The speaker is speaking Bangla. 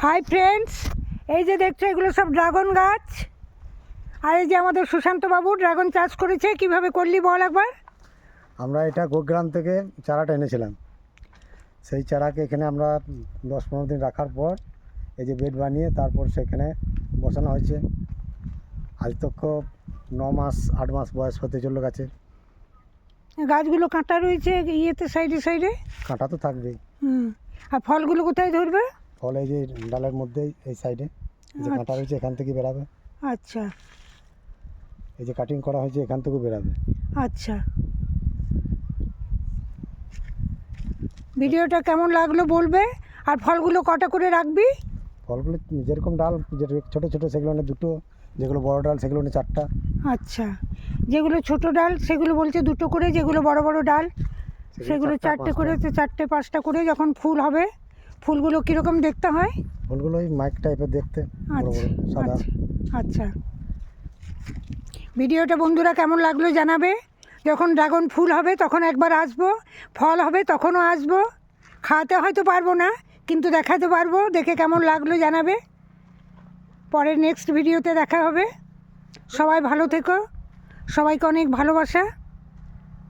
হাই ফ্রেন্ডস, এই যে দেখছো এগুলো সব ড্রাগন গাছ। আর এই যে আমাদের সুশান্ত বাবু ড্রাগন চাষ করেছে। কিভাবে করলি বল একবার। আমরা এটা গোগ্রাম থেকে চারাটা এনেছিলাম। সেই চারাকে এখানে আমরা 10-15 দিন রাখার পর এই যে বেড বানিয়ে তারপর সেখানে বসানো হয়েছে। আজ তো 9 মাস 8 মাস বয়স হতে চললো গাছে। গাছগুলো কাঁটা রয়েছে ইয়েতে, সাইডে সাইডে কাঁটা তো থাকবেই। আর ফলগুলো কোথায় ধরবে? ফল এই যে ডালের মধ্যেই, এই সাইডে যে কাঁটা রয়েছে এখান থেকে বেরাবে। আচ্ছা এই যে কাটিং করা হয়েছে এখান থেকেও বেরাবে। আচ্ছা, ভিডিওটা কেমন লাগলো বলবে। আর ফলগুলো কটা করে রাখবি? ফলগুলো যেরকম ডাল, যেটা ছোটো ছোটো সেগুলো নিয়ে 2টো, যেগুলো বড় ডাল সেগুলো নিয়ে 4টা। আচ্ছা, যেগুলো ছোট ডাল সেগুলো বলছে 2টো করে, যেগুলো বড় বড় ডাল সেগুলো 4টে করে। তো 4টে 5টা করে যখন ফুল হবে। ফুলগুলো কীরকম দেখতে হয়? ফুলগুলো ওই মাইক টাইপের দেখতে, বড় আচ্ছা বড় সাদা। আচ্ছা আচ্ছা, ভিডিওটা বন্ধুরা কেমন লাগলো জানাবে। যখন ড্রাগন ফুল হবে তখন একবার আসবো, ফল হবে তখনও আসবো। খাওয়াতে হয়তো পারবো না, কিন্তু দেখাতে পারবো। দেখে কেমন লাগলো জানাবে। পরের নেক্সট ভিডিওতে দেখা হবে। সবাই ভালো থেকো, সবাইকে অনেক ভালোবাসা।